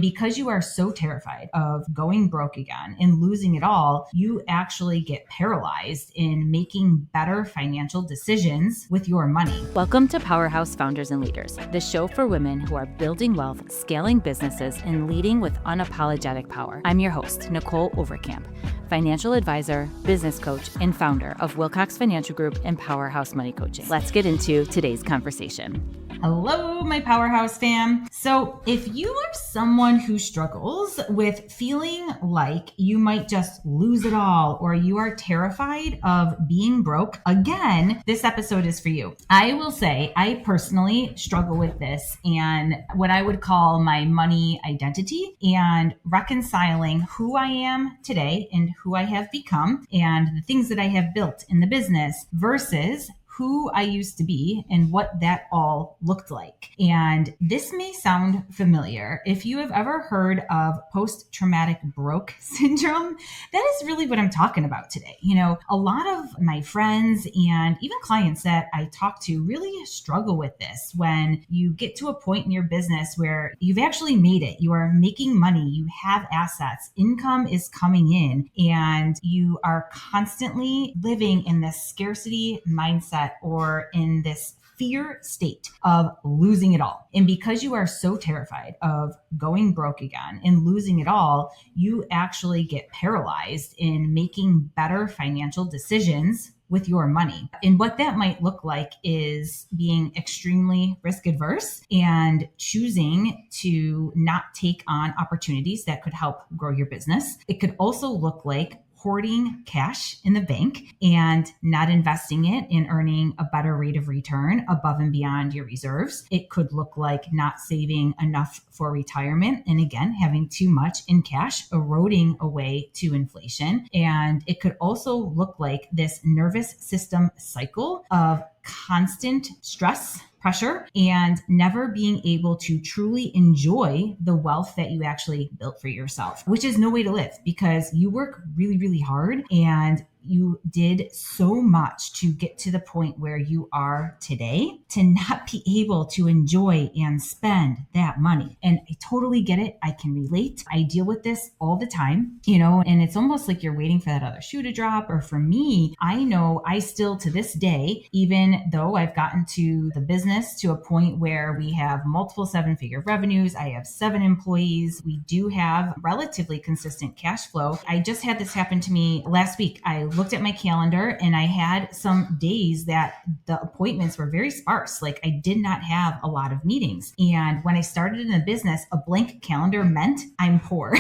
Because you are so terrified of going broke again and losing it all, you actually get paralyzed in making better financial decisions with your money. Welcome to PowHERhouse Founders and Leaders, the show for women who are building wealth, scaling businesses, and leading with unapologetic power. I'm your host, Nicholle Overkamp, financial advisor, business coach, and founder of Wilcox Financial Group and PowHERhouse Money Coaching. Let's get into today's conversation. Hello, my PowHERhouse fam. So if you are someone who struggles with feeling like you might just lose it all, or you are terrified of being broke, again, this episode is for you. I will say I personally struggle with this and what I would call my money identity, and reconciling who I am today and who I have become and the things that I have built in the business versus who I used to be and what that all looked like. And this may sound familiar. If you have ever heard of post-traumatic broke syndrome, that is really what I'm talking about today. You know, a lot of my friends and even clients that I talk to really struggle with this. When you get to a point in your business where you've actually made it, you are making money, you have assets, income is coming in, and you are constantly living in this scarcity mindset or in this fear state of losing it all. And because you are so terrified of going broke again and losing it all, you actually get paralyzed in making better financial decisions with your money. And what that might look like is being extremely risk adverse and choosing to not take on opportunities that could help grow your business. It could also look like hoarding cash in the bank and not investing it in earning a better rate of return above and beyond your reserves. It could look like not saving enough for retirement, and again, having too much in cash, eroding away to inflation. And it could also look like this nervous system cycle of constant stress, pressure, and never being able to truly enjoy the wealth that you actually built for yourself, which is no way to live because you work really, really hard and you did so much to get to the point where you are today to not be able to enjoy and spend that money. And I totally get it. I can relate. I deal with this all the time, you know, and it's almost like you're waiting for that other shoe to drop. Or for me, I know I still to this day, even though I've gotten to the business to a point where we have multiple 7-figure revenues, I have 7 employees, we do have relatively consistent cash flow. I just had this happen to me last week. I looked at my calendar and I had some days that the appointments were very sparse. Like I did not have a lot of meetings. And when I started in the business, a blank calendar meant I'm poor.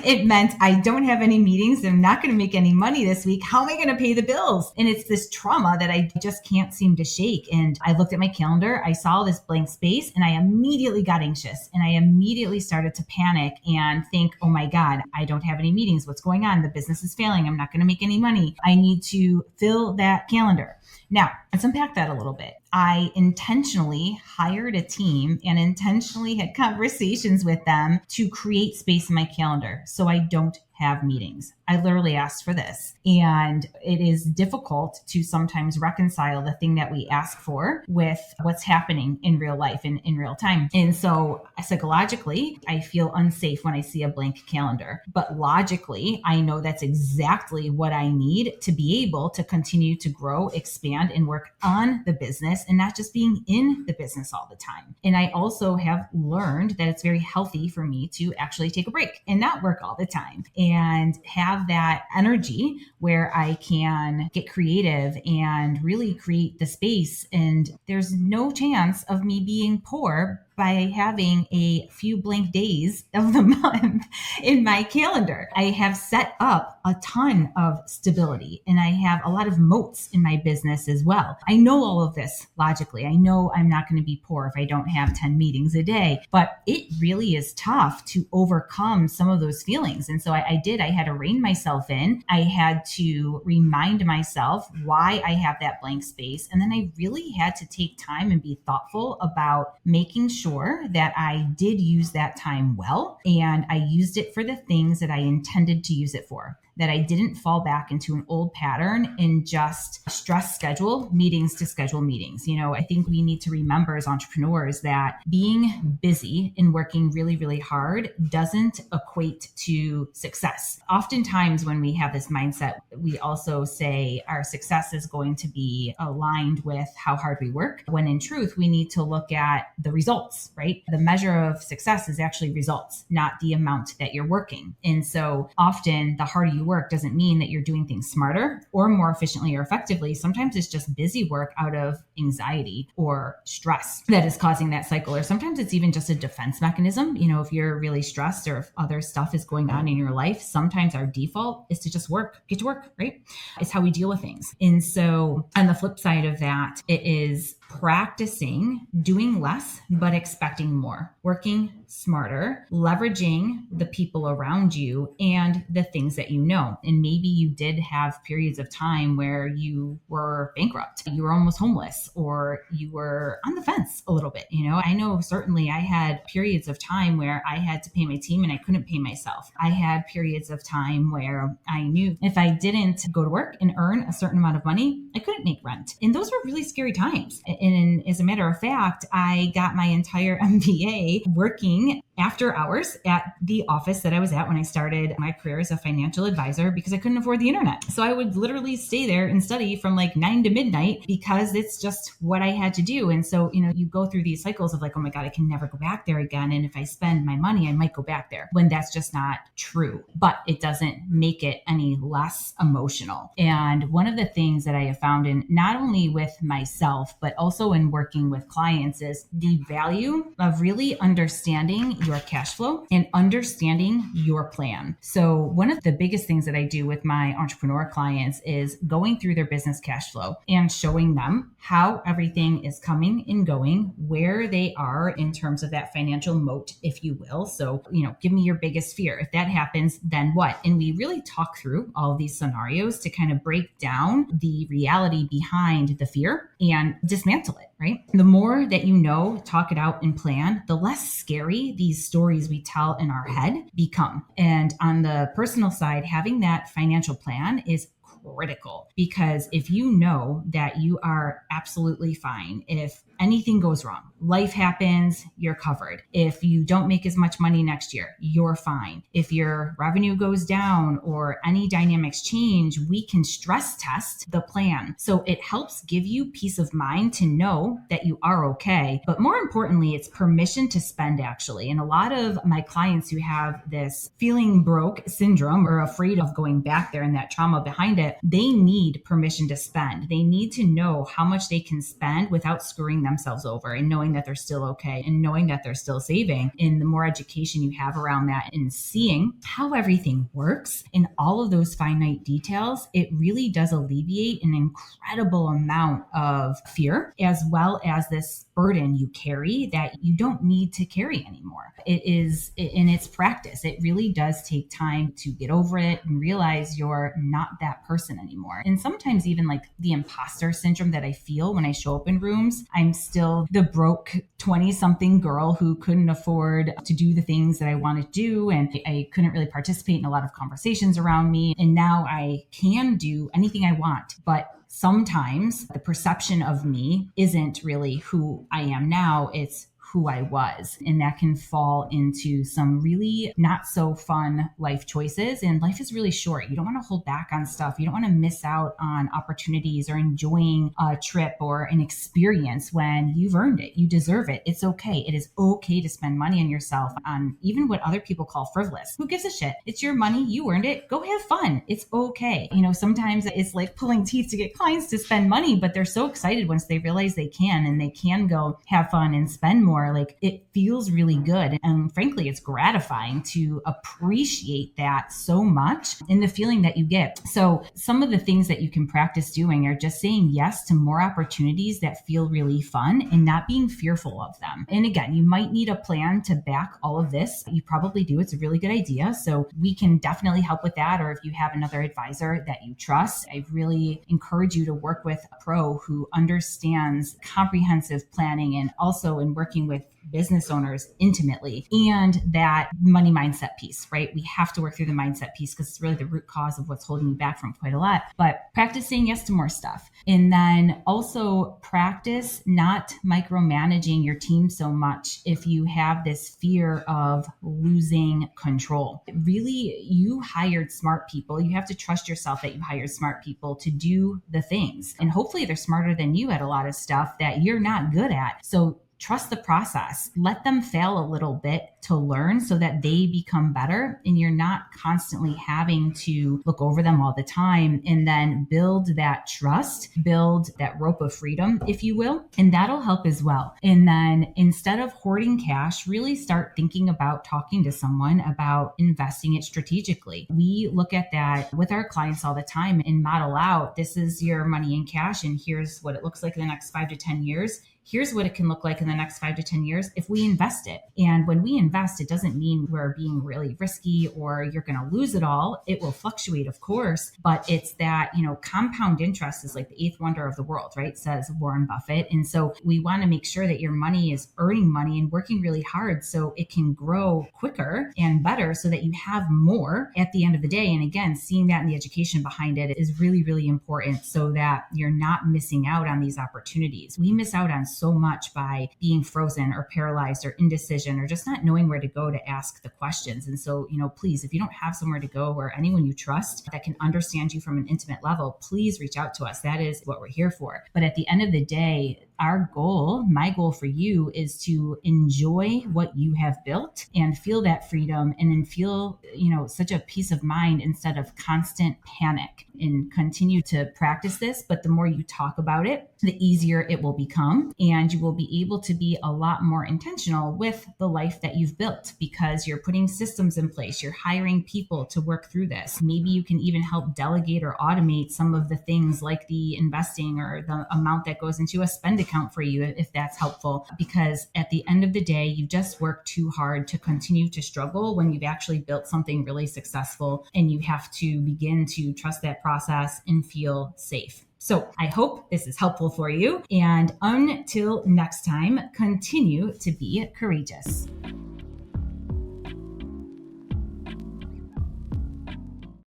It meant I don't have any meetings. I'm not going to make any money this week. How am I going to pay the bills? And it's this trauma that I just can't seem to shake. And I looked at my calendar, I saw this blank space, and I immediately got anxious and I immediately started to panic and think, oh my God, I don't have any meetings. What's going on? The business is failing. I'm not going to make any money. I need to fill that calendar. Now, let's unpack that a little bit. I intentionally hired a team and intentionally had conversations with them to create space in my calendar so I don't have meetings. I literally asked for this. And it is difficult to sometimes reconcile the thing that we ask for with what's happening in real life and in real time. And so psychologically, I feel unsafe when I see a blank calendar. But logically, I know that's exactly what I need to be able to continue to grow, expand, and work on the business and not just being in the business all the time. And I also have learned that it's very healthy for me to actually take a break and not work all the time and have that energy where I can get creative and really create the space. And there's no chance of me being poor by having a few blank days of the month in my calendar. I have set up a ton of stability and I have a lot of moats in my business as well. I know all of this logically. I know I'm not going to be poor if I don't have 10 meetings a day, but it really is tough to overcome some of those feelings. And so I had to rein myself in. I had to remind myself why I have that blank space. And then I really had to take time and be thoughtful about making sure that I did use that time well, and I used it for the things that I intended to use it for. that I didn't fall back into an old pattern and just stress schedule meetings to schedule meetings. I think we need to remember as entrepreneurs that being busy and working really, really hard doesn't equate to success. Oftentimes when we have this mindset, we also say our success is going to be aligned with how hard we work, when in truth, we need to look at the results, right? The measure of success is actually results, not the amount that you're working. And so often the harder you work doesn't mean that you're doing things smarter or more efficiently or effectively. Sometimes it's just busy work out of anxiety or stress that is causing that cycle. Or sometimes it's even just a defense mechanism. If you're really stressed or if other stuff is going on in your life, sometimes our default is to just get to work, right? It's how we deal with things. And so on the flip side of that, it is practicing doing less, but expecting more, working smarter, leveraging the people around you and the things that you know. And maybe you did have periods of time where you were bankrupt, you were almost homeless, or you were on the fence a little bit. I know certainly I had periods of time where I had to pay my team and I couldn't pay myself. I had periods of time where I knew if I didn't go to work and earn a certain amount of money, I couldn't make rent. And those were really scary times. And as a matter of fact, I got my entire MBA working after hours at the office that I was at when I started my career as a financial advisor because I couldn't afford the internet. So I would literally stay there and study from like 9 to midnight because it's just what I had to do. And so, you go through these cycles of like, oh my God, I can never go back there again. And if I spend my money, I might go back there, when that's just not true. But it doesn't make it any less emotional. And one of the things that I have found in not only with myself, but also in working with clients is the value of really understanding your cash flow and understanding your plan. So one of the biggest things that I do with my entrepreneur clients is going through their business cash flow and showing them how everything is coming and going, where they are in terms of that financial moat, if you will. So, give me your biggest fear. If that happens, then what? And we really talk through all of these scenarios to kind of break down the reality behind the fear and dismantle it, right? The more that talk it out and plan, the less scary these stories we tell in our head become. And on the personal side, having that financial plan is critical, because if you know that you are absolutely fine, if anything goes wrong, life happens, you're covered. If you don't make as much money next year, you're fine. If your revenue goes down or any dynamics change, we can stress test the plan. So it helps give you peace of mind to know that you are okay. But more importantly, it's permission to spend, actually. And a lot of my clients who have this feeling broke syndrome or afraid of going back there and that trauma behind it, they need permission to spend. They need to know how much they can spend without screwing themselves over, and knowing that they're still okay and knowing that they're still saving. And the more education you have around that and seeing how everything works in all of those finite details, it really does alleviate an incredible amount of fear, as well as this burden you carry that you don't need to carry anymore. It is in its practice. It really does take time to get over it and realize you're not that person anymore. And sometimes even like the imposter syndrome that I feel when I show up in rooms, I'm still the broke 20-something girl who couldn't afford to do the things that I wanted to do. And I couldn't really participate in a lot of conversations around me. And now I can do anything I want. But sometimes the perception of me isn't really who I am now. It's who I was. And that can fall into some really not so fun life choices. And life is really short. You don't want to hold back on stuff. You don't want to miss out on opportunities or enjoying a trip or an experience when you've earned it. You deserve it. It's okay. It is okay to spend money on yourself on even what other people call frivolous. Who gives a shit? It's your money. You earned it. Go have fun. It's okay. Sometimes it's like pulling teeth to get clients to spend money, but they're so excited once they realize they can, and they can go have fun and spend more. Like, it feels really good. And frankly, it's gratifying to appreciate that so much and the feeling that you get. So some of the things that you can practice doing are just saying yes to more opportunities that feel really fun and not being fearful of them. And again, you might need a plan to back all of this. You probably do. It's a really good idea. So we can definitely help with that. Or if you have another advisor that you trust, I really encourage you to work with a pro who understands comprehensive planning, and also in working with with business owners intimately, and that money mindset piece, right? We have to work through the mindset piece because it's really the root cause of what's holding you back from quite a lot. But practice saying yes to more stuff. And then also practice not micromanaging your team so much if you have this fear of losing control. Really, you hired smart people. You have to trust yourself that you hired smart people to do the things. And hopefully they're smarter than you at a lot of stuff that you're not good at. So trust the process. Let them fail a little bit to learn so that they become better, and you're not constantly having to look over them all the time. And then build that trust, build that rope of freedom, if you will, and that'll help as well. And then instead of hoarding cash, really start thinking about talking to someone about investing it strategically. We look at that with our clients all the time and model out, this is your money in cash, and here's what it looks like in the next 5 to 10 years. Here's what it can look like in the next 5 to 10 years if we invest it. And when we invest, it doesn't mean we're being really risky or you're going to lose it all. It will fluctuate, of course, but it's that, compound interest is like the eighth wonder of the world, right? Says Warren Buffett. And so we want to make sure that your money is earning money and working really hard so it can grow quicker and better so that you have more at the end of the day. And again, seeing that in the education behind it is really, really important so that you're not missing out on these opportunities. We miss out on so much by being frozen or paralyzed or indecision or just not knowing where to go to ask the questions. And so, please, if you don't have somewhere to go or anyone you trust that can understand you from an intimate level, please reach out to us. That is what we're here for. But at the end of the day, our goal, my goal for you, is to enjoy what you have built and feel that freedom, and then feel, such a peace of mind instead of constant panic, and continue to practice this. But the more you talk about it, the easier it will become, and you will be able to be a lot more intentional with the life that you've built because you're putting systems in place. You're hiring people to work through this. Maybe you can even help delegate or automate some of the things like the investing or the amount that goes into a spend account for you, if that's helpful. Because at the end of the day, you just work too hard to continue to struggle when you've actually built something really successful, and you have to begin to trust that process and feel safe. So I hope this is helpful for you. And until next time, continue to be courageous.